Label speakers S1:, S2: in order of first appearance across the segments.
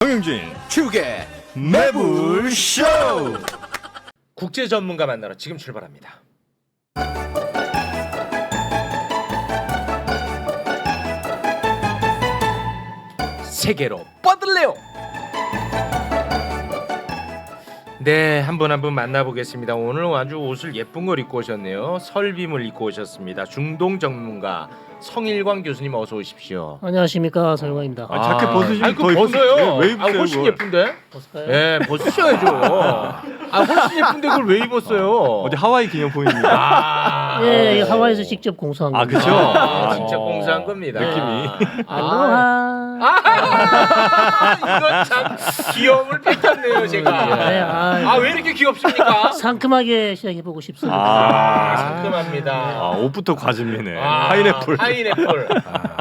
S1: 정영진
S2: 축의
S1: 매불쇼.
S3: 국제 전문가 만나러 지금 출발합니다. 세계로 뻗을래요. 네, 한 분 한 분 만나보겠습니다. 오늘 아주 옷을 예쁜 걸 입고 오셨네요. 설빔을 입고 오셨습니다. 중동 전문가 성일광 교수님 어서 오십시오.
S4: 안녕하십니까, 설광입니다.
S1: 자켓 벗으시면
S3: 아니,
S1: 더
S3: 그 벗어요.
S1: 왜 입으세요?
S3: 훨씬
S1: 그걸?
S3: 예쁜데?
S4: 벗을까요?
S3: 예, 벗으셔야죠. 훨씬 예쁜데 그걸 왜 입었어요?
S1: 어제 하와이 기념품입니다.
S4: 예, 하와이에서 직접 공수한
S1: 아,
S4: 겁니다.
S1: 그쵸?
S3: 진짜 공사한 겁니다.
S1: 느낌이.
S4: 알로하.
S3: 이거 참 귀여움을 뺏겼네요, 제가.
S4: 네,
S3: 왜 이렇게 귀엽습니까?
S4: 상큼하게 시작해보고 싶습니다.
S3: 상큼합니다.
S1: 옷부터 과즙이네.
S3: 파인애플.
S1: 파인애플.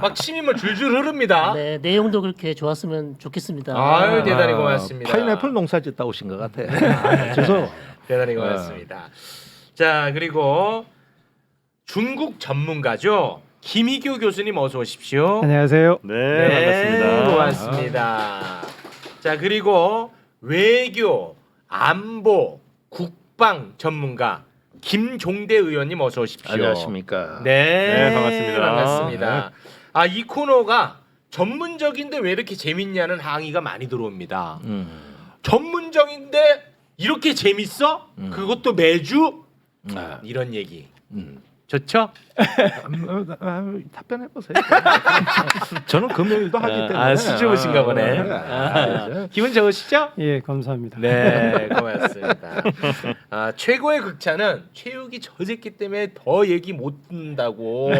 S3: 막 침이 뭐 줄줄 흐릅니다.
S4: 네, 내용도 그렇게 좋았으면 좋겠습니다.
S3: 아유, 대단히 고맙습니다.
S2: 파인애플 농사 짓다 오신 것 같아. 죄송.
S3: 대단히 고맙습니다. 자, 그리고 중국 전문가죠. 김희교 교수님 어서 오십시오.
S5: 안녕하세요.
S1: 네, 반갑습니다.
S3: 고맙습니다. 자, 그리고 외교, 안보, 국방 전문가 김종대 의원님 어서 오십시오.
S2: 안녕하십니까.
S3: 네,
S1: 네, 반갑습니다.
S3: 반갑습니다. 이 코너가 전문적인데 왜 이렇게 재밌냐는 항의가 많이 들어옵니다. 전문적인데 이렇게 재밌어? 그것도 매주 이런 얘기. 좋죠?
S2: 답변해 보세요. 저는 금요일도 하기 때문에.
S3: 수줍으신가 보네. 기분 좋으시죠?
S5: 예, 감사합니다.
S3: 네, 고맙습니다. 최고의 극찬은 최욱이 젖었기 때문에 더 얘기 못 듣는다고.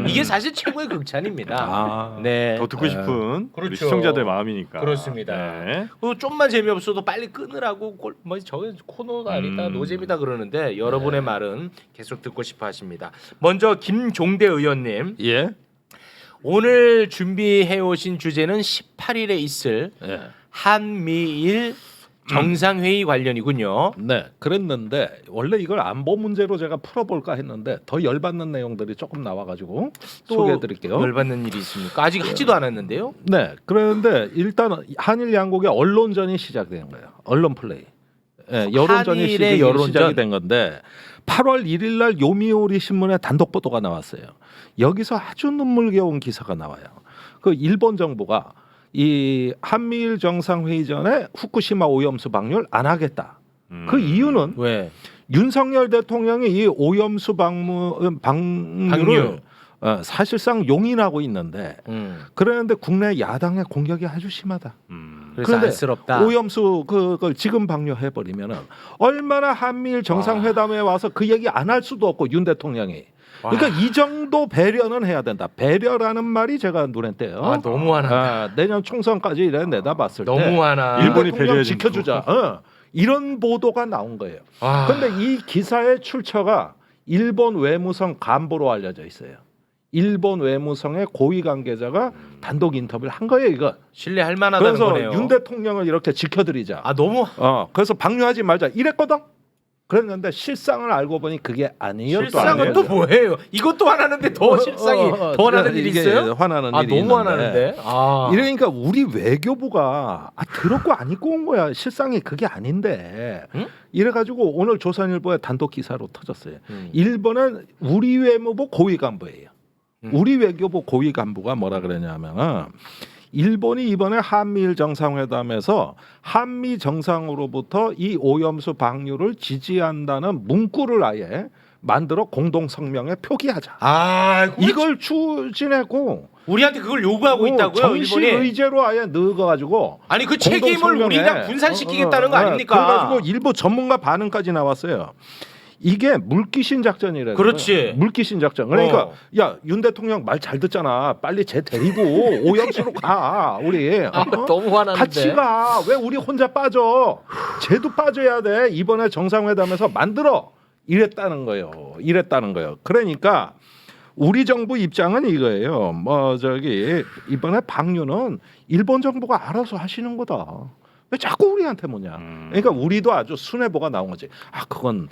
S3: 이게 사실 최고의 극찬입니다. 네,
S1: 더 듣고 싶은 우리
S3: 그렇죠.
S1: 시청자들 마음이니까.
S3: 그렇습니다.
S1: 네.
S3: 그리고 좀만 재미없어도 빨리 끊으라고 저게 코너가 아니다 노잼이다 그러는데 여러분의 말은 계속 듣고 싶어하십니다. 먼저 김종대 의원님,
S2: 예.
S3: 오늘 준비해 오신 주제는 18일에 있을
S2: 예.
S3: 한미일 정상회의 관련이군요.
S2: 네, 그랬는데 원래 이걸 안보 문제로 제가 풀어볼까 했는데 더 열받는 내용들이 조금 나와가지고
S3: 또
S2: 소개해드릴게요.
S3: 열받는 일이 있습니까? 아직 하지도 않았는데요.
S2: 네, 그런데 일단 한일 양국의 언론전이 시작된 거예요. 언론 플레이. 예, 여론전이
S3: 한일의 여론전.
S2: 시작이 된 건데 8월 1일 날 요미우리 신문에 단독 보도가 나왔어요. 여기서 아주 눈물겨운 기사가 나와요. 그 일본 정부가 이 한미일 정상회의 전에 후쿠시마 오염수 방류를 안 하겠다. 그 이유는
S3: 왜?
S2: 윤석열 대통령이 이 오염수 방류를 사실상 용인하고 있는데 그러는데 국내 야당의 공격이 아주 심하다.
S3: 그래서
S2: 그런데
S3: 안쓰럽다.
S2: 오염수 그걸 지금 방류해 버리면은 얼마나 한미일 정상회담에 와서 그 얘기 안 할 수도 없고 윤 대통령이 그러니까 이 정도 배려는 해야 된다. 배려라는 말이 제가 눈에 띄어요.
S3: 너무 화나.
S2: 내년 총선까지 이래 내다봤을 때
S3: 너무 화나.
S1: 일본이
S2: 대통령
S1: 배려해
S2: 지켜주자. 이런 보도가 나온 거예요.
S3: 와.
S2: 그런데 이 기사의 출처가 일본 외무성 간부로 알려져 있어요. 일본 외무성의 고위 관계자가 단독 인터뷰를 한 거예요, 이거.
S3: 신뢰할 만하다는
S2: 그래서
S3: 거네요.
S2: 윤 대통령을 이렇게 지켜드리자.
S3: 너무
S2: 그래서 방류하지 말자 이랬거든. 그랬는데 실상을 알고 보니 그게 아니에요.
S3: 실상은 또 뭐예요? 이것도 화나는데 더 실상이 더 화나는 일이
S2: 이게
S3: 있어요?
S2: 화나는 일이
S3: 너무
S2: 있는데.
S3: 화나는데.
S2: 이러니까 우리 외교부가 더럽고 안 입고 온 거야. 실상이 그게 아닌데.
S3: 응?
S2: 이래가지고 오늘 조선일보에 단독 기사로 터졌어요. 일본은 우리 외무부 고위 간부예요. 우리 외교부 고위 간부가 뭐라 그러냐면 일본이 이번에 한미일 정상회담에서 한미 정상으로부터 이 오염수 방류를 지지한다는 문구를 아예 만들어 공동 성명에 표기하자. 이걸 추진했고
S3: 우리한테 그걸 요구하고 있다고요,
S2: 정식
S3: 일본이?
S2: 의제로 아예 넣어가지고
S3: 아니 그 책임을
S2: 공동 성명에
S3: 우리가 분산시키겠다는 거 아닙니까?
S2: 그래가지고 일부 전문가 반응까지 나왔어요. 이게 물귀신 작전이래요.
S3: 그렇지.
S2: 물귀신 작전. 그러니까 야, 윤 대통령 말 잘 듣잖아. 빨리 쟤 데리고 오염수로 가. 우리
S3: 너무 화나는데.
S2: 같이 가. 왜 우리 혼자 빠져? 쟤도 빠져야 돼. 이번에 정상회담에서 만들어. 이랬다는 거예요. 그러니까 우리 정부 입장은 이거예요. 이번에 방류는 일본 정부가 알아서 하시는 거다. 왜 자꾸 우리한테 뭐냐? 그러니까 우리도 아주 순애보가 나온 거지. 그건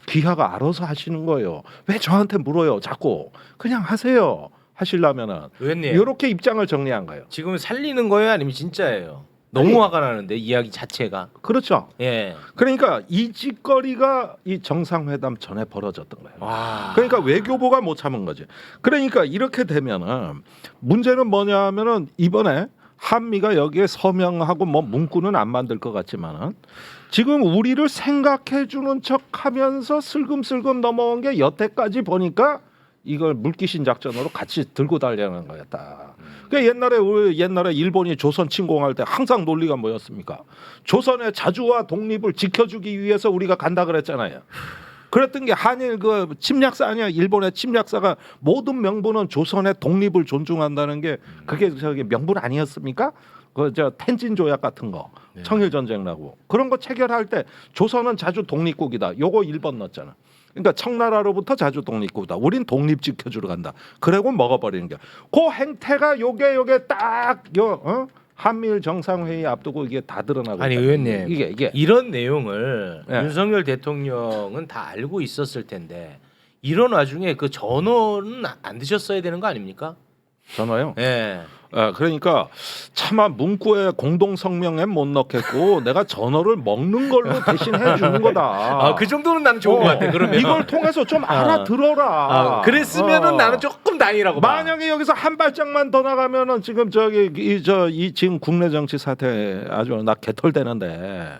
S2: 귀하가 알아서 하시는 거예요. 왜 저한테 물어요? 자꾸 그냥 하세요. 하시려면은
S3: 의원님
S2: 이렇게 입장을 정리한 거예요.
S3: 지금 살리는 거예요, 아니면 진짜예요? 너무 화가 나는데 이야기 자체가.
S2: 그렇죠.
S3: 예.
S2: 그러니까 이 짓거리가 이 정상회담 전에 벌어졌던 거예요.
S3: 와.
S2: 그러니까 외교부가 못 참은 거지. 그러니까 이렇게 되면은 문제는 뭐냐면은 이번에 한미가 여기에 서명하고 뭐 문구는 안 만들 것 같지만은 지금 우리를 생각해주는 척하면서 슬금슬금 넘어온 게 여태까지 보니까 이걸 물귀신 작전으로 같이 들고 달려는 거였다. 그러니까 옛날에 일본이 조선 침공할 때 항상 논리가 뭐였습니까? 조선의 자주와 독립을 지켜주기 위해서 우리가 간다 그랬잖아요. 그랬던 게 한일 그 침략사 아니야. 일본의 침략사가 모든 명분은 조선의 독립을 존중한다는 게 그게 저기 명분 아니었습니까? 그 저 텐진 조약 같은 거 청일 전쟁나고 그런 거 체결할 때 조선은 자주 독립국이다. 요거 1번 넣었잖아. 그러니까 청나라로부터 자주 독립국이다. 우린 독립 지켜주러 간다. 그리고 먹어버리는 게. 그 행태가 요게 딱 한미일 정상회의 앞두고 이게 다 드러나고
S3: 아니
S2: 있다.
S3: 의원님
S2: 이게
S3: 이런 내용을
S2: 예.
S3: 윤석열 대통령은 다 알고 있었을 텐데 이런 와중에 그 전원은 안 드셨어야 되는 거 아닙니까?
S2: 전화요.
S3: 예.
S2: 그러니까 차마 문구에 공동 성명에 못 넣겠고 내가 전어를 먹는 걸로 대신 해주는 거다.
S3: 그 정도는 나는 좋은 것 같아. 그러면
S2: 이걸 통해서 좀 알아들어라.
S3: 그랬으면은 나는 조금 다행이라고 봐.
S2: 만약에 여기서 한 발짝만 더 나가면은 지금 이 지금 국내 정치 사태 아주 나 개털되는데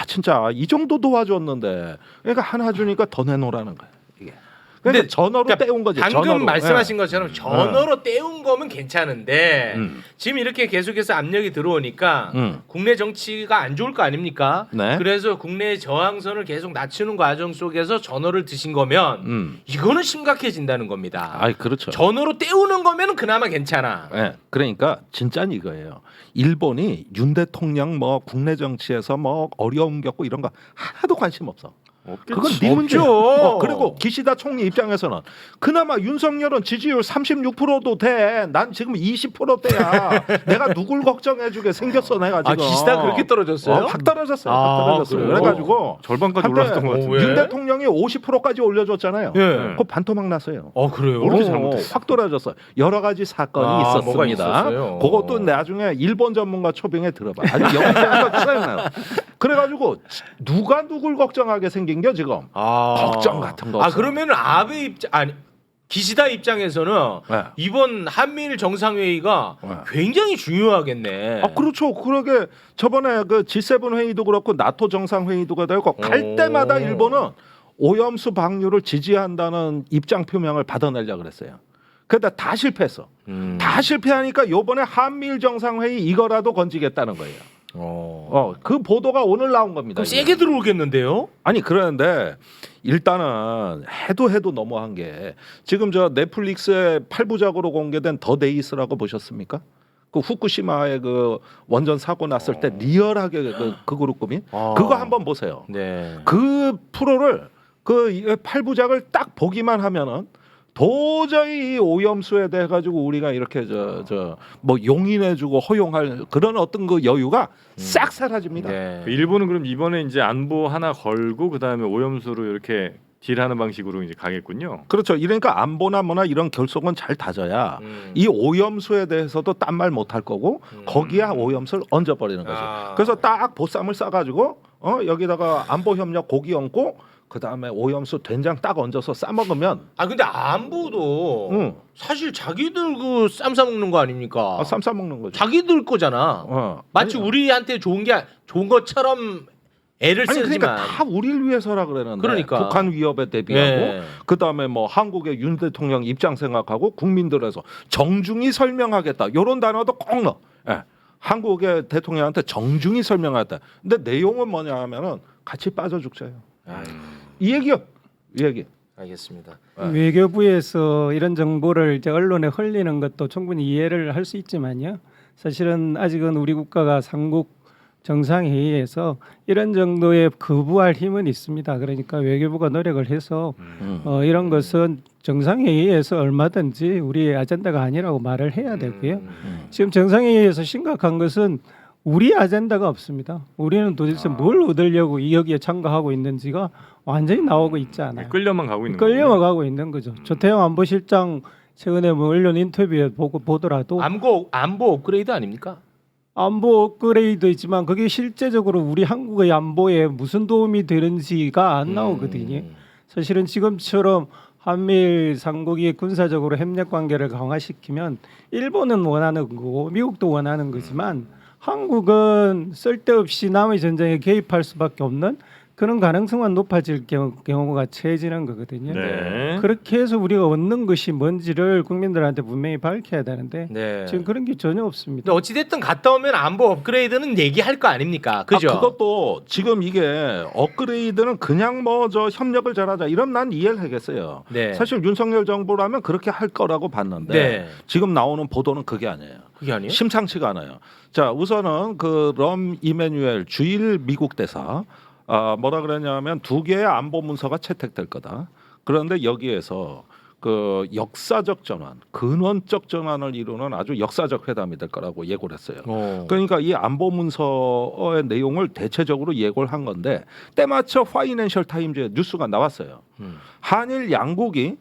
S2: 진짜 이 정도 도와줬는데 그러니까 하나 주니까 더 내놓으라는 거야 이게. 근데 전어로
S3: 그러니까
S2: 떼운 거지.
S3: 방금
S2: 전어로.
S3: 말씀하신 것처럼 전어로 떼운 거면 괜찮은데
S2: 음.
S3: 지금 이렇게 계속해서 압력이 들어오니까
S2: 음.
S3: 국내 정치가 안 좋을 거 아닙니까?
S2: 네.
S3: 그래서 국내 저항선을 계속 낮추는 과정 속에서 전어를 드신 거면 이거는 심각해진다는 겁니다.
S2: 그렇죠.
S3: 전어로 떼우는 거면 그나마 괜찮아.
S2: 네, 그러니까 진짜는 이거예요. 일본이 윤 대통령 뭐 국내 정치에서 뭐 어려움 겪고 이런 거 하나도 관심 없어. 그건 네 문제야. 그리고 기시다 총리 입장에서는 그나마 윤석열은 지지율 36%도 돼. 난 지금 20%대야. 내가 누굴 걱정해주게 생겼어 내가 지금.
S3: 기시다 그렇게 떨어졌어요?
S2: 확 떨어졌어요. 확 떨어졌어요.
S3: 그래요?
S2: 그래가지고
S1: 절반까지
S2: 한때
S1: 올랐던 것 같은데.
S3: 왜?
S2: 윤 대통령이 50%까지 올려줬잖아요.
S3: 예.
S2: 그거 반토막 났어요.
S3: 그래요?
S1: 모르게 잘못했어.
S2: 확 떨어졌어요. 여러 가지 사건이
S3: 뭐가
S2: 있었습니다.
S3: 있었어요?
S2: 그것도 나중에 일본 전문가 초빙에 들어봐. 아주 영상가 짜증나요. 그래가지고 누가 누굴 걱정하게 생긴 게 지금 걱정 같은 거 없어요.
S3: 그러면 아베 입장 기시다 입장에서는
S2: 네.
S3: 이번 한미일 정상회의가
S2: 네.
S3: 굉장히 중요하겠네.
S2: 그렇죠. 그러게 저번에 그 G7 회의도 그렇고 나토 정상 회의도가 되고 갈 때마다 일본은 오염수 방류를 지지한다는 입장 표명을 받아내려고 그랬어요. 그러다 다 실패했어. 다 실패하니까 요번에 한미일 정상회의 이거라도 건지겠다는 거예요. 그 보도가 오늘 나온 겁니다.
S3: 그럼 세게 들어오겠는데요?
S2: 아니 그러는데 일단은 해도 너무한 게 지금 저 넷플릭스에 8부작으로 공개된 더 데이스라고 보셨습니까? 그 후쿠시마의 그 원전 사고 났을 때 리얼하게 그 그룹급인 그거 한번 보세요.
S3: 네.
S2: 그 프로를 그 8부작을 딱 보기만 하면은 도저히 이 오염수에 대해 가지고 우리가 이렇게 뭐 용인해주고 허용할 그런 어떤 그 여유가 싹 사라집니다.
S3: 네.
S1: 일본은 그럼 이번에 이제 안보 하나 걸고 그 다음에 오염수로 이렇게 딜하는 방식으로 이제 가겠군요.
S2: 그렇죠. 이러니까 안보나 뭐나 이런 결속은 잘 다져야 이 오염수에 대해서도 딴 말 못할 거고 거기에 오염수를 얹어버리는 거죠. 그래서 딱 보쌈을 싸가지고 여기다가 안보 협력 고기 얹고 그 다음에 오염수 된장 딱 얹어서 싸 먹으면.
S3: 근데 안보도 사실 자기들 그 쌈 싸먹는 거 아닙니까?
S2: 쌈 싸 먹는 거죠.
S3: 자기들 거잖아. 마치 우리한테 좋은 것처럼 애를 쓰지만.
S2: 그러니까 다 우리를 위해서라 그러는데.
S3: 그러니까.
S2: 북한 위협에 대비하고
S3: 예.
S2: 그 다음에 뭐 한국의 윤 대통령 입장 생각하고 국민들에서 정중히 설명하겠다. 이런 단어도 꼭 넣어. 예. 한국의 대통령한테 정중히 설명하겠다. 근데 내용은 뭐냐 하면은 같이 빠져 죽자요. 이 얘기요. 이 얘기.
S3: 알겠습니다.
S5: 외교부에서 이런 정보를 이제 언론에 흘리는 것도 충분히 이해를 할 수 있지만요. 사실은 아직은 우리 국가가 삼국 정상회의에서 이런 정도의 거부할 힘은 있습니다. 그러니까 외교부가 노력을 해서 이런 것은 정상회의에서 얼마든지 우리의 아젠다가 아니라고 말을 해야 되고요. 지금 정상회의에서 심각한 것은 우리 아젠다가 없습니다. 우리는 도대체 뭘 얻으려고 여기에 참가하고 있는지가 완전히 나오고 있지 않아요.
S1: 끌려만 가고 있는
S5: 끌려만 가고 있는 거죠. 조태영 안보실장 최근에 뭐 언론 인터뷰에 보더라도
S3: 안보 업그레이드 아닙니까?
S5: 안보 업그레이드 있지만 그게 실제적으로 우리 한국의 안보에 무슨 도움이 되는지가 안 나오거든요. 사실은 지금처럼 한미일 삼국이 군사적으로 협력 관계를 강화시키면 일본은 원하는 거고 미국도 원하는 거지만 한국은 쓸데없이 남의 전쟁에 개입할 수밖에 없는 그런 가능성만 높아질 경우가 처해지는 거거든요.
S1: 네.
S5: 그렇게 해서 우리가 얻는 것이 뭔지를 국민들한테 분명히 밝혀야 되는데
S3: 네.
S5: 지금 그런 게 전혀 없습니다.
S3: 근데 어찌 됐든 갔다 오면 안보 업그레이드는 얘기할 거 아닙니까? 그죠?
S2: 그것도 지금 이게 업그레이드는 그냥 뭐 저 협력을 잘하자 이런 난 이해를 하겠어요.
S3: 네.
S2: 사실 윤석열 정부라면 그렇게 할 거라고 봤는데
S3: 네.
S2: 지금 나오는 보도는 그게 아니에요.
S3: 그게 아니에요?
S2: 심상치가 않아요. 자, 우선은 그 럼 이메뉴엘 주일 미국 대사 뭐라 그랬냐면 2개의 안보 문서가 채택될 거다. 그런데 여기에서 그 역사적 전환, 근원적 전환을 이루는 아주 역사적 회담이 될 거라고 예고를 했어요. 그러니까 이 안보 문서의 내용을 대체적으로 예고를 한 건데 때마쳐 파이낸셜 타임즈에 뉴스가 나왔어요. 한일 양국이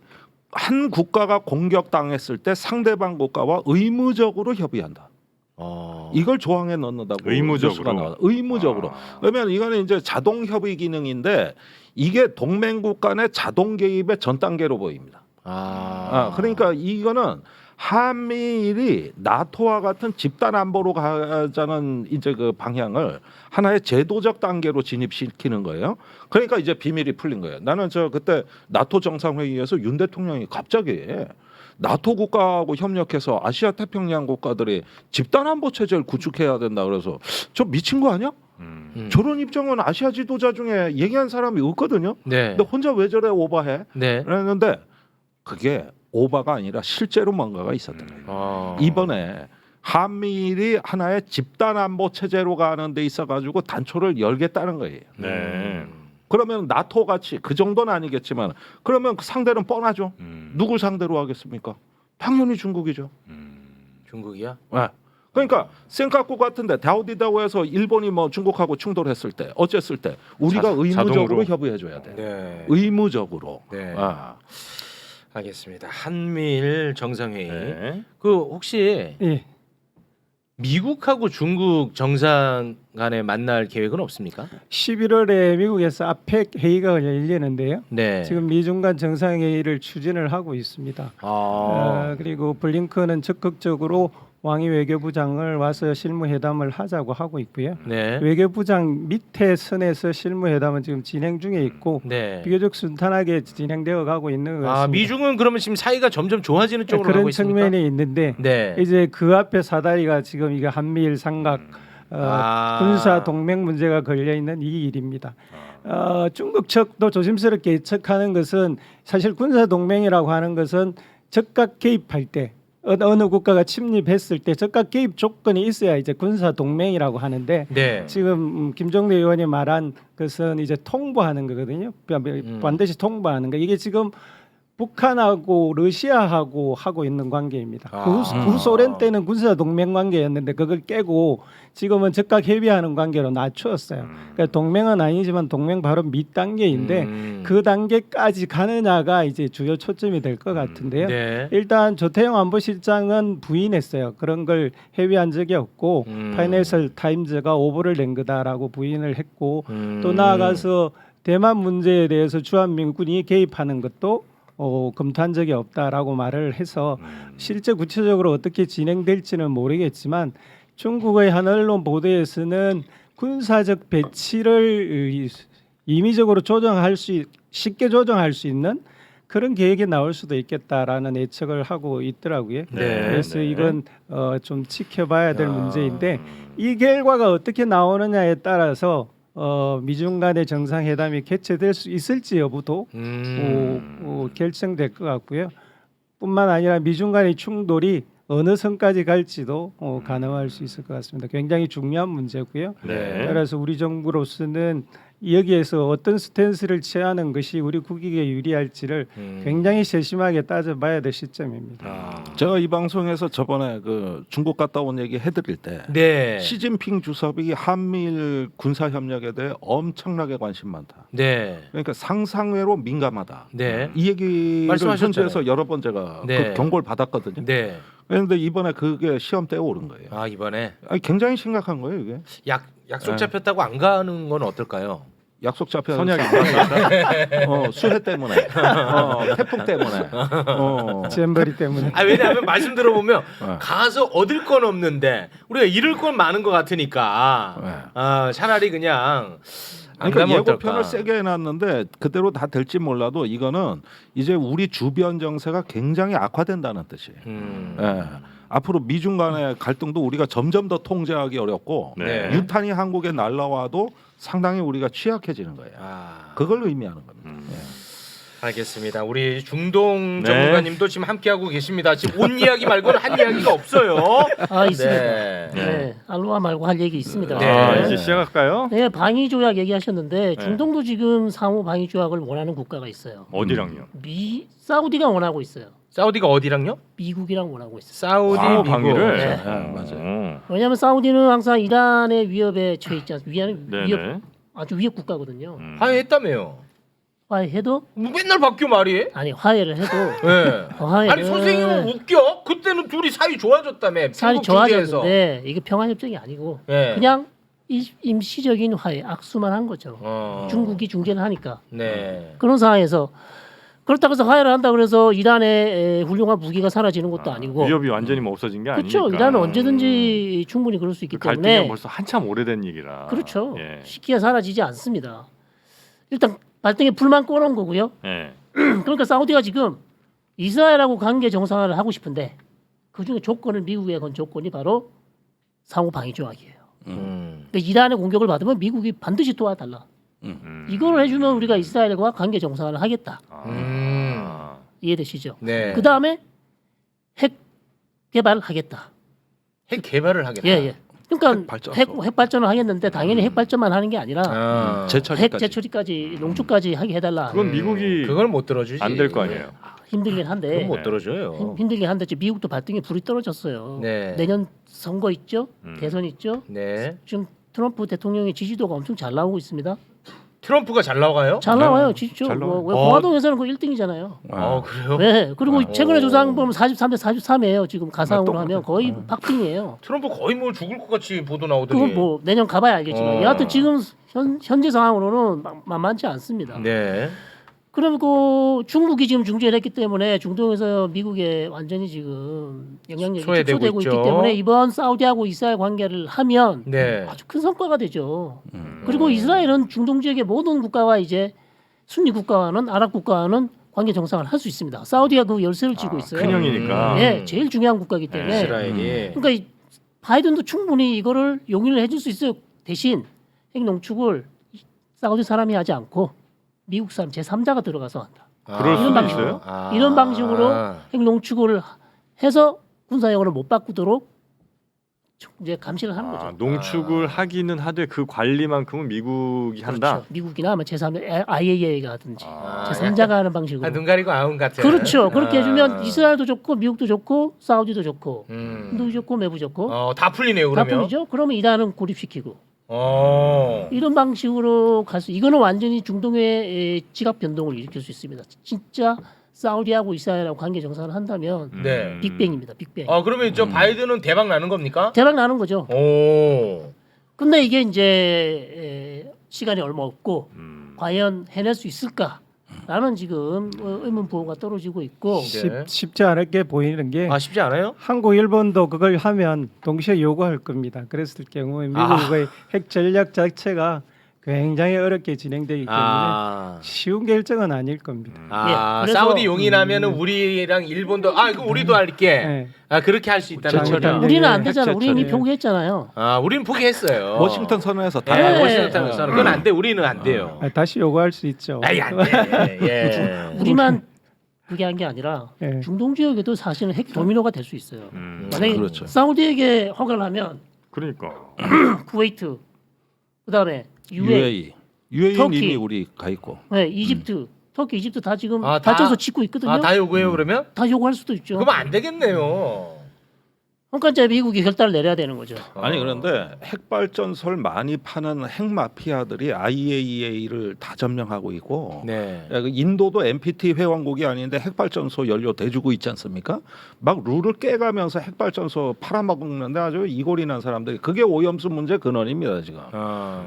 S2: 한 국가가 공격당했을 때 상대방 국가와 의무적으로 협의한다. 이걸 조항에 넣는다고
S1: 의무적으로?
S2: 뉴스가 나와요. 의무적으로. 그러면 이거는 이제 자동 협의 기능인데 이게 동맹국 간의 자동 개입의 전 단계로 보입니다. 그러니까 이거는 한미일이 나토와 같은 집단 안보로 가자는 이제 그 방향을 하나의 제도적 단계로 진입시키는 거예요. 그러니까 이제 비밀이 풀린 거예요. 나는 저 그때 나토 정상회의에서 윤 대통령이 갑자기 나토 국가하고 협력해서 아시아 태평양 국가들이 집단 안보 체제를 구축해야 된다 그래서 저 미친 거 아니야? 저런 입장은 아시아 지도자 중에 얘기한 사람이 없거든요.
S3: 네.
S2: 근데 혼자 왜 저래 오버해?
S3: 네.
S2: 그랬는데 그게 오바가 아니라 실제로 뭔가가 있었던 거예요. 이번에 한미일이 하나의 집단 안보 체제로 가는 데 있어 가지고 단초를 열겠다는 거예요.
S1: 네.
S2: 그러면 나토 같이 그 정도는 아니겠지만 그러면 그 상대는 뻔하죠. 누굴 상대로 하겠습니까? 당연히 중국이죠.
S3: 중국이야?
S2: 네. 그러니까 센카쿠 같은데 다오디다오에서 일본이 뭐 중국하고 충돌했을 때 어쨌을 때 우리가 의무적으로
S1: 자동으로?
S2: 협의해 줘야 돼.
S3: 네.
S2: 의무적으로.
S3: 네.
S2: 아.
S3: 알겠습니다. 한미일 정상회의.
S1: 네.
S3: 그 혹시
S5: 예.
S3: 미국하고 중국 정상 간에 만날 계획은 없습니까?
S5: 11월에 미국에서 아펙 회의가 열리는데요.
S3: 네.
S5: 지금 미중 간 정상회의를 추진을 하고 있습니다. 그리고 블링컨은 적극적으로 왕이 외교부장을 와서 실무회담을 하자고 하고 있고요.
S3: 네.
S5: 외교부장 밑에 선에서 실무회담은 지금 진행 중에 있고
S3: 네.
S5: 비교적 순탄하게 진행되어 가고 있는 것 같습니다.
S3: 미중은 그러면 지금 사이가 점점 좋아지는 쪽으로 가고
S5: 그런
S3: 있습니까?
S5: 측면이 있는데
S3: 네.
S5: 이제 그 앞에 사다리가 지금 이게 한미일 삼각 군사 동맹 문제가 걸려 있는 이 일입니다. 중국 측도 조심스럽게 예측하는 것은 사실 군사 동맹이라고 하는 것은 적극 개입할 때 어느 국가가 침입했을 때 적극 개입 조건이 있어야 이제 군사 동맹이라고 하는데
S3: 네.
S5: 지금 김종대 의원이 말한 것은 이제 통보하는 거거든요. 반드시 통보하는 거. 이게 지금 북한하고 러시아하고 하고 있는 관계입니다. 구소련 때는 군사 동맹 관계였는데 그걸 깨고 지금은 적극 협의하는 관계로 낮추었어요. 그러니까 동맹은 아니지만 동맹 바로 밑 단계인데 그 단계까지 가느냐가 이제 주요 초점이 될 것 같은데요.
S3: 네.
S5: 일단 조태영 안보실장은 부인했어요. 그런 걸 협의한 적이 없고 파이낸셜 타임즈가 오보를 낸 거다라고 부인을 했고 또 나아가서 대만 문제에 대해서 주한미군이 개입하는 것도 검토한 적이 없다라고 말을 해서 실제 구체적으로 어떻게 진행될지는 모르겠지만 중국의 한 언론 보도에서는 군사적 배치를 임의적으로 쉽게 조정할 수 있는 그런 계획이 나올 수도 있겠다라는 예측을 하고 있더라고요.
S3: 네.
S5: 그래서
S1: 네.
S5: 이건 좀 지켜봐야 될 문제인데 이 결과가 어떻게 나오느냐에 따라서 미중 간의 정상회담이 개최될 수 있을지 여부도 결정될 것 같고요. 뿐만 아니라 미중 간의 충돌이 어느 선까지 갈지도 가능할 수 있을 것 같습니다. 굉장히 중요한 문제고요.
S1: 네.
S5: 그래서 우리 정부로서는 여기에서 어떤 스탠스를 취하는 것이 우리 국익에 유리할지를 굉장히 세심하게 따져봐야 될 시점입니다.
S2: 제가 이 방송에서 저번에 그 중국 갔다 온 얘기 해드릴 때
S3: 네.
S2: 시진핑 주석이 한미일 군사 협력에 대해 엄청나게 관심 많다.
S3: 네.
S2: 그러니까 상상외로 민감하다.
S3: 네.
S2: 이 얘기를
S3: 말씀하셨잖아요.
S2: 현지에서 여러 번 제가
S3: 네.
S2: 그 경고를 받았거든요.
S3: 네.
S2: 그런데 이번에 그게 시험대에 오른 거예요.
S3: 아 이번에
S2: 아니, 굉장히 심각한 거예요 이게.
S3: 약속
S2: 네.
S3: 잡혔다고 안 가는 건 어떨까요?
S2: 약속 잡혀
S1: 선약이
S2: 수해 때문에 태풍 때문에
S5: 잼버리 때문에.
S3: 아 왜냐하면 말씀 들어보면
S2: 네.
S3: 가서 얻을 건 없는데 우리가 잃을 건 많은 것 같으니까
S2: 네.
S3: 차라리 그냥 안
S2: 그러니까
S3: 가면
S2: 예고편을
S3: 어떨까?
S2: 세게 해놨는데 그대로 다 될지 몰라도 이거는 이제 우리 주변 정세가 굉장히 악화된다는 뜻이에요. 예. 앞으로 미중 간의 갈등도 우리가 점점 더 통제하기 어렵고
S1: 네.
S2: 유탄이 한국에 날라와도 상당히 우리가 취약해지는 거예요. 그걸 의미하는 겁니다.
S3: 알겠습니다. 우리 중동
S1: 네.
S3: 전문가님도 지금 함께하고 계십니다. 지금 온 이야기 말고는 한 이야기가 없어요.
S4: 아 있습니다.
S3: 네.
S4: 네. 알로아 말고 할 얘기 있습니다.
S3: 네.
S1: 아, 이제 시작할까요?
S4: 네, 방위 조약 얘기하셨는데
S1: 네.
S4: 중동도 지금 상호 방위 조약을 원하는 국가가 있어요.
S1: 어디랑요?
S4: 사우디가 원하고 있어요.
S3: 사우디가 어디랑요?
S4: 미국이랑 원하고 있어요.
S3: 사우디,
S1: 상호
S3: 미국.
S1: 방위를
S4: 네.
S2: 맞아요.
S4: 왜냐하면 사우디는 항상 이란의 위협에 처해 있지 않습니까?
S1: 네네.
S4: 위협, 아주 위협 국가거든요.
S3: 화해했다며요.
S4: 화해해도
S3: 뭐 맨날 바뀌어 말이.
S4: 아니 화해를 해도
S3: 네.
S4: 화해를
S3: 아니 선생님은 웃겨. 그때는 둘이 사이 좋아졌다며.
S4: 사이
S3: 중국 중재에서.
S4: 좋아졌는데 이게 평화협정이 아니고
S3: 네.
S4: 그냥 임시적인 화해 악수만 한 거죠. 중국이 중재를 하니까
S3: 네.
S4: 그런 상황에서 그렇다고 해서 화해를 한다 그래서 이란의 훌륭한 무기가 사라지는 것도 아니고
S1: 위협이 완전히 뭐 없어진 게 아니니까.
S4: 그렇죠. 이란은 언제든지 충분히 그럴 수 있기
S1: 그 갈등이
S4: 때문에
S1: 벌써 한참 오래된 얘기라.
S4: 그렇죠.
S1: 예.
S4: 쉽게 사라지지 않습니다. 일단 발등에 불만 꺼놓은 거고요.
S1: 예.
S4: 그러니까 사우디가 지금 이스라엘하고 관계 정상화를 하고 싶은데 그중에 조건을 미국에 건 조건이 바로 상호 방위 조약이에요. 그러니까 이란의 공격을 받으면 미국이 반드시 도와달라. 이걸 해주면 우리가 이스라엘과 관계 정상화를 하겠다. 이해되시죠?
S3: 네.
S4: 그 다음에 핵 개발을 하겠다.
S3: 핵 개발을 하겠다.
S4: 예. 그러니까
S2: 핵발전소.
S4: 핵 발전을 하겠는데 당연히 핵 발전만 하는 게 아니라 핵
S2: 제철까지.
S4: 재처리까지 농축까지 하게 해달라.
S1: 그건 미국이
S3: 그걸 못 들어주지.
S1: 안 될 거 아니에요.
S4: 힘들긴 한데
S3: 그건 못 들어줘요.
S4: 힘들긴 한데 지금 미국도 발등에 불이 떨어졌어요.
S3: 네.
S4: 내년 선거 있죠? 대선 있죠?
S3: 네.
S4: 지금 트럼프 대통령의 지지도가 엄청 잘 나오고 있습니다.
S3: 트럼프가 잘 나가요?
S4: 잘 나와요, 지지도.
S2: 잘 나와요.
S4: 공화당에서는 그 1등이잖아요.
S3: 그래요?
S4: 네. 그리고 최근에 조사한 보면 43대 43이에요. 지금 가상으로
S2: 똑같아요.
S4: 하면 거의 박빙이에요.
S3: 트럼프 거의 뭐 죽을 것 같이 보도 나오더니.
S4: 그건 뭐 내년 가봐야 알겠지만 여하튼 지금 현재 상황으로는 만만치 않습니다.
S3: 네.
S4: 그리고 중국이 지금 중재를 했기 때문에 중동에서 미국에 완전히 지금 영향력이
S3: 소외되고
S4: 축소되고
S3: 있죠.
S4: 있기 때문에 이번 사우디하고 이스라엘 관계를 하면
S3: 네.
S4: 아주 큰 성과가 되죠. 그리고 이스라엘은 중동 지역의 모든 국가와 이제 순위 국가와는 아랍 국가와는 관계 정상을 할 수 있습니다. 사우디가 그 열쇠를 쥐고 있어요.
S1: 큰 형이니까.
S4: 예, 제일 중요한 국가이기 때문에.
S3: 이스라엘이.
S4: 그러니까 바이든도 충분히 이거를 용인을 해줄 수 있어요. 대신 핵 농축을 사우디 사람이 하지 않고 미국 사람 제3자가 들어가서 한다.
S1: 그럴 수도
S4: 이런
S1: 있어요?
S4: 이런 방식으로 핵 농축을 해서 군사용으로 못 바꾸도록 이제 감시를 하는 거죠.
S1: 농축을 하기는 하되 그 관리만큼은 미국이 한다.
S4: 그렇죠. 미국이나 아마 제3자 IAEA가 하든지
S3: 아,
S4: 제3자가 하는 방식으로.
S3: 눈 가리고 아웅 같은.
S4: 그렇죠. 그렇게 해주면 이스라엘도 좋고 미국도 좋고 사우디도 좋고 인도 좋고 매부 좋고
S3: 다 풀리네요
S4: 다
S3: 그러면.
S4: 풀리죠. 그러면 이란은 고립시키고 이런 방식으로 갈 수. 이거는 완전히 중동의 지각 변동을 일으킬 수 있습니다. 진짜 사우디하고 이스라엘하고 관계 정상을 한다면
S3: 네.
S4: 빅뱅입니다. 빅뱅.
S3: 그러면 저 바이든은 대박 나는 겁니까?
S4: 대박 나는 거죠.
S3: 오.
S4: 근데 이게 이제 시간이 얼마 없고 과연 해낼 수 있을까라는 지금 의문 부호가 떨어지고 있고
S3: 네.
S5: 쉽지 않게 보이는 게
S3: 쉽지 않아요?
S5: 한국, 일본도 그걸 하면 동시에 요구할 겁니다. 그랬을 경우에 미국의 핵 전략 자체가 굉장히 어렵게 진행되기 때문에 쉬운 결정은 아닐 겁니다.
S4: 예, 그래서-
S3: 사우디 용인하면은 우리랑 일본도 그럼 우리도 할게.
S5: 네.
S3: 그렇게 할 수 있다는
S5: 그렇죠.
S3: 거죠.
S4: 우리는 안 되잖아.
S2: 핵
S4: 우리는 이미
S5: 제철이에요.
S4: 포기했잖아요.
S3: 우리는 포기했어요.
S2: 워싱턴 선언에서 다
S4: 네.
S3: 워싱턴에서는 그건 안 돼. 우리는 안 돼요.
S5: 다시 요구할 수 있죠.
S3: 안 돼. 예.
S4: 우리만 그게 한 게 아니라
S5: 예.
S4: 중동 지역에도 사실은 핵 도미노가 될 수 있어요. 만약에
S2: 그렇죠.
S4: 사우디에게 허가를 하면
S1: 그러니까.
S4: 쿠웨이트, 그다음에 UAE,
S2: UAE는
S4: 터키.
S2: 이미 우리 가 있고.
S4: 네, 이집트, 터키, 이집트 다 지금
S3: 다-
S4: 발전소 짓고 있거든요.
S3: 다 요구해요 그러면?
S4: 다 요구할 수도 있죠.
S3: 그러면 안 되겠네요.
S4: 그러니까 이제 미국이 결단을 내려야 되는 거죠.
S2: 아니 그런데 핵발전소를 많이 파는 핵마피아들이 IAEA를 다 점령하고 있고
S3: 네.
S2: 인도도 NPT 회원국이 아닌데 핵발전소 연료 대주고 있지 않습니까? 막 룰을 깨가면서 핵발전소 팔아먹는데 아주 이골이 난 사람들이 그게 오염수 문제 근원입니다 지금.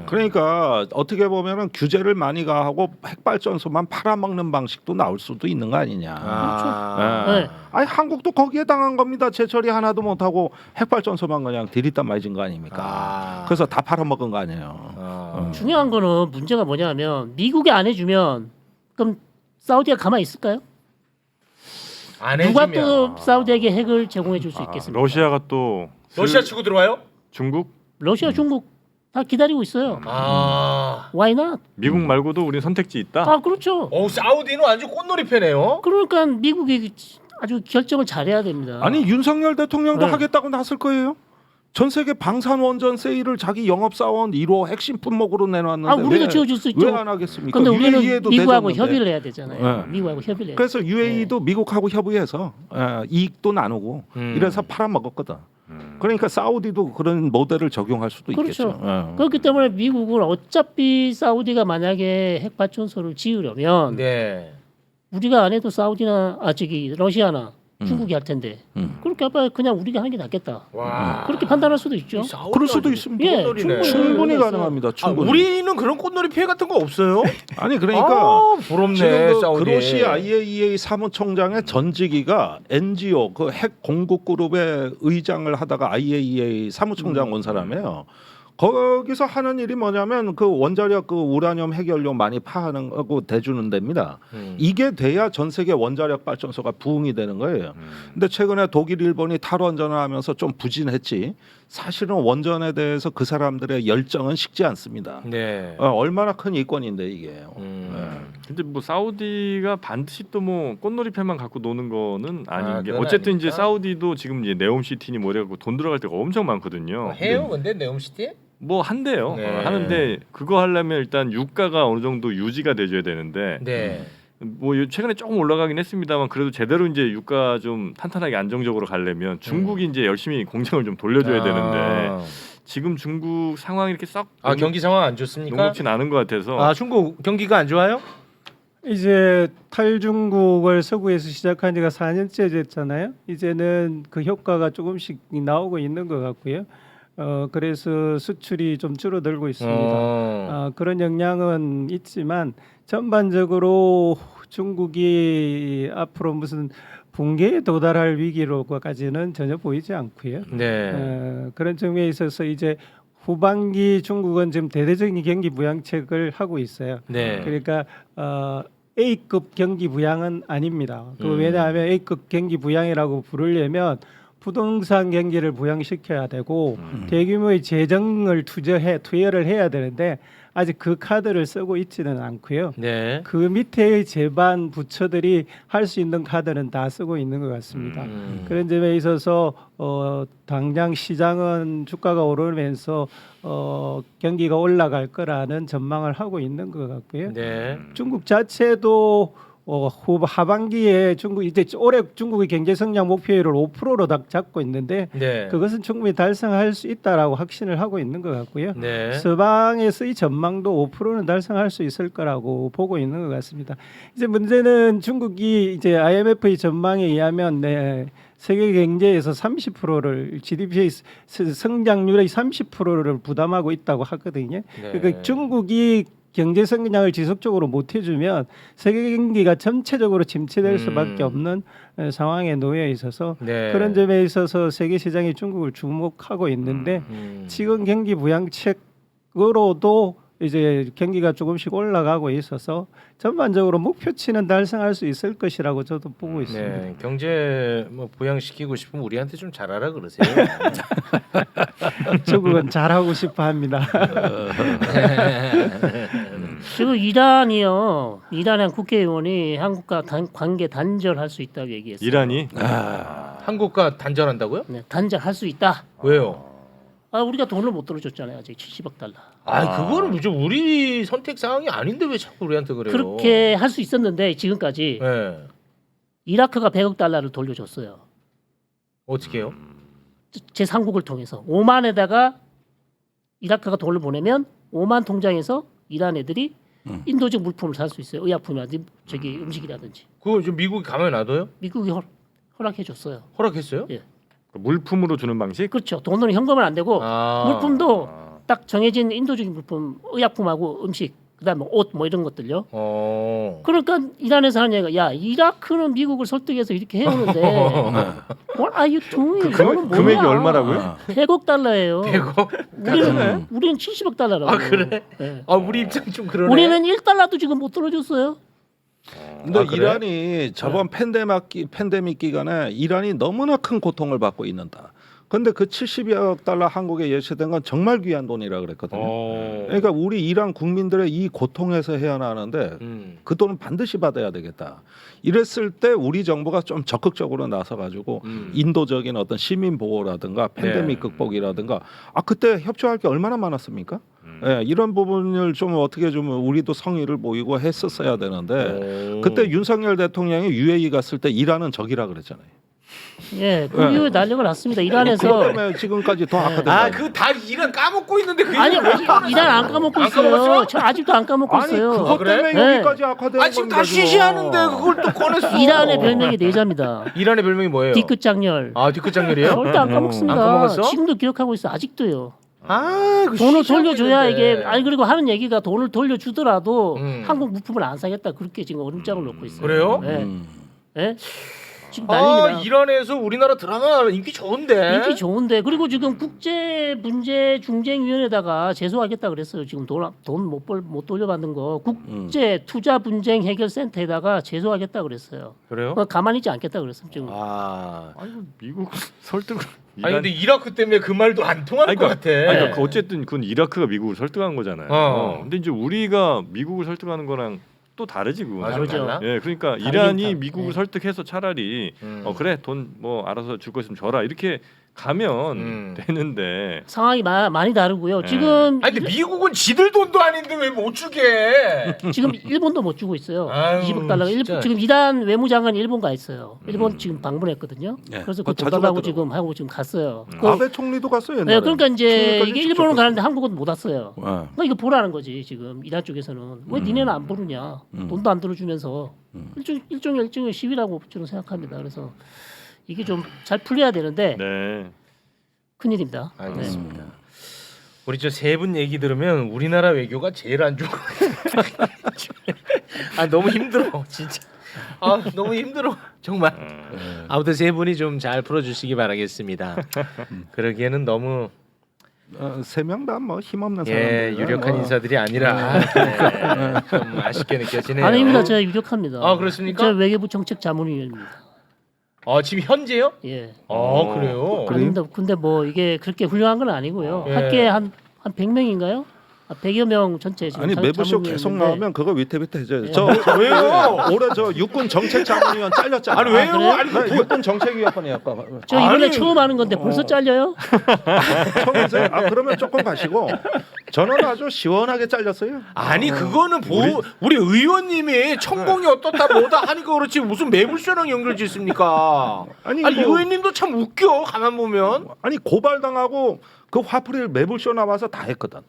S2: 그러니까 어떻게 보면은 규제를 많이 가하고 핵발전소만 팔아먹는 방식도 나올 수도 있는 거 아니냐.
S3: 아.
S4: 네.
S2: 아니 한국도 거기에 당한 겁니다. 제처리 하나도 못하고 핵발전소만 그냥 들이다 말진 거 아닙니까?
S3: 아.
S2: 그래서 다 팔아먹은 거 아니에요.
S4: 중요한 거는 문제가 뭐냐면 미국이 안 해주면 그럼 사우디가 가만히 있을까요?
S3: 안
S4: 누가
S3: 해주면.
S4: 또 사우디에게 핵을 제공해 줄 수 있겠습니까?
S1: 러시아가 또
S3: 러시아 치고 들어와요?
S1: 중국,
S4: 러시아, 중국 다 기다리고 있어요.
S3: 아.
S4: Why not?
S1: 미국 말고도 우리 선택지 있다.
S4: 아 그렇죠.
S3: 사우디는 완전 꽃놀이패네요.
S4: 그러니까 미국이 아주 결정을 잘해야 됩니다.
S2: 아니 윤석열 대통령도
S4: 네.
S2: 하겠다고 나설 거예요? 전 세계 방산 원전 세일을 자기 영업 사원 1호 핵심 품목으로 내놨는데
S4: 아 우리도 지어줄 수 있죠.
S2: 왜 안 하겠습니까?
S4: 근데 우리는
S2: UAE에도
S4: 미국하고
S2: 내줬는데.
S4: 협의를 해야 되잖아요.
S2: 네.
S4: 미국하고 협의를 해야 돼.
S2: 그래서 UAE도 미국하고 협의해서 이익도 나누고 이래서 팔아먹었거든. 그러니까 사우디도 그런 모델을 적용할 수도
S4: 그렇죠.
S2: 있겠죠. 예.
S4: 그렇기 때문에 미국은 어차피 사우디가 만약에 핵발전소를 지으려면
S3: 네.
S4: 우리가 안 해도 사우디나 러시아나 중국이 할 텐데 그렇게 아빠 그냥 우리가 하는 게 낫겠다.
S3: 와.
S4: 그렇게 판단할 수도 있죠.
S2: 그럴 수도 있습니다.
S4: 예,
S3: 꽃놀이네.
S2: 충분히
S4: 그래서-
S2: 가능합니다.
S3: 아,
S2: 충분히.
S3: 우리는 그런 꽃놀이 피해 같은 거 없어요?
S2: 아니 그러니까
S3: 아, 부럽네.
S2: 지금 그
S3: 사우디.
S2: 그로시 IAEA 사무총장의 전직이가 NGO 그 핵 공급 그룹의 의장을 하다가 IAEA 사무총장 온 사람이에요. 거기서 하는 일이 뭐냐면 그 원자력 그 우라늄 핵연료 많이 파하는 거고 대주는 데입니다. 이게 돼야 전 세계 원자력 발전소가 부흥이 되는 거예요. 근데 최근에 독일, 일본이 탈원전을 하면서 좀 부진했지. 사실은 원전에 대해서 그 사람들의 열정은 식지 않습니다.
S3: 네.
S2: 얼마나 큰 이권인데 이게.
S1: 근데 뭐 사우디가 반드시 또 뭐 꽃놀이패만 갖고 노는 거는 아닌 게
S3: 그건
S1: 어쨌든 이제
S3: 아니니까.
S1: 사우디도 지금 이제 네옴시티니 뭐 이래갖고 돈 들어갈 데가 엄청 많거든요.
S3: 해요, 근데 네옴시티?
S1: 뭐 한대요.
S3: 네.
S1: 하는데 그거 하려면 일단 유가가 어느 정도 유지가 돼줘야 되는데
S3: 네.
S1: 뭐 최근에 조금 올라가긴 했습니다만 그래도 제대로 이제 유가 좀 탄탄하게 안정적으로 가려면 중국이 이제 열심히 공장을 좀 돌려줘야 되는데 지금 중국 상황이 이렇게 썩
S3: 경기 상황 안 좋습니까?
S1: 녹록진 않은 것 같아서
S3: 중국 경기가 안 좋아요?
S5: 이제 탈중국을 서구에서 시작한 지가 4년째 됐잖아요. 이제는 그 효과가 조금씩 나오고 있는 것 같고요. 그래서 수출이 좀 줄어들고 있습니다. 그런 영향은 있지만 전반적으로 중국이 앞으로 무슨 붕괴에 도달할 위기로까지는 전혀 보이지 않고요.
S3: 네.
S5: 그런 측면에 있어서 이제 후반기 중국은 지금 대대적인 경기 부양책을 하고 있어요.
S3: 네.
S5: 그러니까 A급 경기 부양은 아닙니다. 왜냐하면 A급 경기 부양이라고 부르려면 부동산 경기를 부양시켜야 되고 대규모의 재정을 투여를 해야 되는데 아직 그 카드를 쓰고 있지는 않고요.
S3: 네.
S5: 그 밑에의 제반 부처들이 할 수 있는 카드는 다 쓰고 있는 것 같습니다. 그런 점에 있어서 당장 시장은 주가가 오르면서 경기가 올라갈 거라는 전망을 하고 있는 것 같고요.
S3: 네.
S5: 중국 자체도 하반기에 이제 올해 중국의 경제 성장 목표율을 5%로 잡고 있는데
S3: 네.
S5: 그것은 충분히 달성할 수 있다라고 확신을 하고 있는 것 같고요.
S3: 네.
S5: 서방에서의 전망도 5%는 달성할 수 있을 거라고 보고 있는 것 같습니다. 이제 문제는 중국이 이제 IMF의 전망에 의하면 세계 경제에서 30%를 GDP의 성장률의 30%를 부담하고 있다고 하거든요.
S3: 네.
S5: 그러니까 중국이 경제 성장을 지속적으로 못 해주면 세계 경기가 전체적으로 침체될 수밖에 없는 상황에 놓여 있어서
S3: 네.
S5: 그런 점에 있어서 세계 시장이 중국을 주목하고 있는데 지금 경기 부양책으로도 이제 경기가 조금씩 올라가고 있어서 전반적으로 목표치는 달성할 수 있을 것이라고 저도 보고 있습니다.
S3: 네. 경제 뭐 부양시키고 싶으면 우리한테 좀 잘하라 그러세요.
S5: 중국은 잘하고 싶어 합니다.
S4: 그리고 이란이요. 이란의 국회의원이 한국과 관계 단절할 수 있다고 얘기했어요.
S1: 이란이
S3: 한국과 단절한다고요?
S4: 네, 단절할 수 있다.
S3: 왜요?
S4: 우리가 돈을 못 들어줬잖아요. 아직 70억 달러.
S3: 그거는 좀 우리 선택 사항이 아닌데 왜 자꾸 우리한테 그래요?
S4: 그렇게 할 수 있었는데 지금까지
S3: 네.
S4: 이라크가 100억 달러를 돌려줬어요.
S3: 어떻게 해요?
S4: 제3국을 통해서 오만에다가 이라크가 돈을 보내면 오만 통장에서 이란 애들이 인도적 물품을 살 수 있어요. 의약품이라든지 저기 음식이라든지.
S3: 그거 좀 미국이 가만히 놔둬요?
S4: 미국이 허락해 줬어요.
S3: 허락했어요?
S4: 예.
S1: 물품으로 주는 방식?
S4: 그렇죠. 돈은 현금은 안 되고
S3: 아.
S4: 물품도 딱 정해진 인도적인 물품, 의약품하고 음식, 그다음에 옷 뭐 이런 것들요. 그러니까 이란에서 하는 얘기가 야 이라크는 미국을 설득해서 이렇게 해오는데 What are you doing? 너는 뭐냐?
S1: 금액이 얼마라고요?
S4: 100억 달러예요.
S3: 100억?
S4: 우리는 70억 달러라고.
S3: 아 그래?
S4: 네.
S3: 아 우리 입장 좀 그러네.
S4: 우리는 1달러도 지금 못 들어줬어요.
S2: 근데
S3: 아, 그래?
S2: 이란이 저번 팬데믹 기간에 이란이 너무나 큰 고통을 받고 있는다. 근데 그 70억 달러 한국에 예치된 건 정말 귀한 돈이라 그랬거든요. 그러니까 우리 이란 국민들의 이 고통에서 헤어나는데 그 돈은 반드시 받아야 되겠다. 이랬을 때 우리 정부가 좀 적극적으로 나서가지고 인도적인 어떤 시민 보호라든가 팬데믹 극복이라든가 그때 협조할 게 얼마나 많았습니까? 예, 이런 부분을 좀 어떻게 좀 우리도 성의를 보이고 했었어야 되는데 그때 윤석열 대통령이 UAE 갔을 때 이란은 적이라 그랬잖아요.
S4: 예, 그 이후에 난리가 났습니다.
S2: 그것
S4: 이란에서
S2: 때문에 지금까지 더 악화된
S3: 아
S2: 거예요.
S3: 그 다 이란 까먹고 있는데 그
S4: 아니
S3: 얘기를
S4: 이란 안 까먹고
S3: 안
S4: 있어요.
S3: 까먹었어요?
S4: 저 아직도 안 까먹고
S2: 아니
S4: 있어요.
S2: 그것 때문에
S4: 네.
S2: 여기까지 악화된
S3: 아 지금
S2: 겁니다.
S3: 다 시시하는데 그걸 또 꺼냈어.
S4: 이란의 별명이 네자입니다.
S3: 이란의 별명이 뭐예요?
S4: 뒤끝 장렬.
S3: 아 뒤끝 장렬이에요?
S4: 절대 안 까먹습니다.
S3: 안 까먹었어?
S4: 지금도 기억하고 있어. 아직도요.
S3: 아 그
S4: 돈을
S3: 시시하고
S4: 돌려줘야
S3: 있는데.
S4: 이게 아니 그리고 하는 얘기가 돈을 돌려주더라도
S3: 음.
S4: 한국 물품을 안 사겠다 그렇게 지금 얼음장을 놓고 있어요.
S3: 그래요?
S4: 네. 네? 지금
S3: 아
S4: 난립니다.
S3: 이란에서 우리나라 드라마 인기 좋은데.
S4: 인기 좋은데 그리고 지금 국제 문제 중재위원회에다가 제소하겠다 그랬어요. 지금 돈 못 돌려받는 거 국제 투자 분쟁 해결 센터에다가 제소하겠다 그랬어요.
S3: 그래요?
S4: 가만히 있지 않겠다 그랬어요. 지금.
S3: 아.
S1: 아니 미국 설득을
S3: 아니 근데 이라크 때문에 그 말도 안 통할 것 같아.
S1: 그러니까 어쨌든 그건 이라크가 미국을 설득한 거잖아요. 근데 이제 우리가 미국을 설득하는 거랑 또 다르지 그건.
S3: 아, 좀 달라?
S1: 예, 그러니까
S4: 다르긴
S1: 이란이
S4: 다-
S1: 미국을
S4: 네.
S1: 설득해서 차라리 그래 돈 뭐 알아서 줄 거 있으면 줘라 이렇게 가면 되는데.
S4: 상황이 많이 다르고요.
S1: 네.
S4: 지금
S3: 아니 근데 미국은 지들 돈도 아닌데 왜 못 주게?
S4: 지금 일본도 못 주고 있어요.
S3: 아유,
S4: 20억 달러.
S3: 진짜.
S4: 지금 이란 외무장관 일본 가 있어요. 일본 지금 방문했거든요.
S2: 예,
S4: 그래서
S2: 그거
S4: 그돈
S2: 자주
S4: 달라고
S2: 가더라고.
S4: 지금 하고 지금 갔어요.
S2: 아베 총리도 갔어요 옛날에.
S4: 네, 그러니까 이제
S2: 총리까지
S4: 이게
S2: 직접
S4: 일본은
S2: 갔어요.
S4: 가는데 한국은 못 왔어요.
S2: 예.
S4: 그러니까 이거 보라는 거지 지금 이란 쪽에서는 왜 니네는 안 부르냐? 돈도 안 들어주면서 일종의 시위라고 저는 생각합니다. 그래서 이게 좀 잘 풀려야 되는데
S1: 네.
S4: 큰일입니다.
S3: 알겠습니다. 우리 저 세 분 얘기 들으면 우리나라 외교가 제일 안 좋은 것 같아요. 아 너무 힘들어 진짜. 아 너무 힘들어 정말. 아무튼 세 분이 좀 잘 풀어주시기 바라겠습니다. 그러기에는 너무
S2: 3명 다 뭐 힘없는
S3: 예
S2: 사람들.
S3: 유력한 인사들이 아니라 좀 아쉽게 느껴지네요.
S4: 아닙니다. 제가 유력합니다.
S3: 아, 그렇습니까?
S4: 제가 외교부 정책 자문위원입니다.
S3: 아 지금 현재요?
S4: 예.
S3: 아 그래요?
S4: 아닙니다. 근데 뭐 이게 그렇게 훌륭한 건 아니고요.
S3: 예.
S4: 학계에 한 100명인가요? 100여 명 전체 지금
S2: 아니 매부쇼 계속
S4: 자문위원인데
S2: 나오면 그거 위태위태해져요.
S4: 예.
S2: 저
S3: 왜요?
S2: 올해 저 육군 정책 자문위원 잘렸잖아.
S3: 아니 왜요?
S4: 그래요?
S3: 아니
S2: 네, 육군 정책위원회였다.
S4: 저 이번에
S3: 아니,
S4: 처음 하는 건데 벌써 잘려요?
S2: 처음에 그러면 조금 가시고 저는 아주 시원하게 잘렸어요.
S3: 아니 그거는 우리 의원님이 천공이 어떻다 뭐다 하니까 그렇지 무슨 매불쇼랑 연결짓습니까?
S2: 아니,
S3: 아니
S2: 뭐-
S3: 의원님도 참 웃겨 가만 보면.
S2: 아니 고발당하고 그 화풀이를 매불쇼 나와서 다 했거든.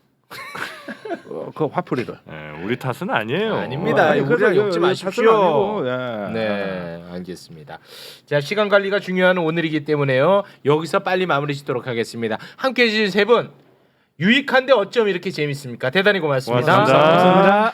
S2: 그 화풀이를.
S1: 예, 우리 탓은 아니에요.
S3: 아닙니다.
S2: 아니,
S3: 우리랑
S2: 그래서
S3: 엮지
S2: 이거
S3: 마십시오.
S2: 탓은 아니고, 예.
S3: 네, 알겠습니다. 자, 시간 관리가 중요한 오늘이기 때문에요. 여기서 빨리 마무리 짓도록 하겠습니다. 함께 해주신 세 분 유익한데 어쩜 이렇게 재밌습니까? 대단히 고맙습니다.
S1: 고맙습니다.
S5: 감사합니다.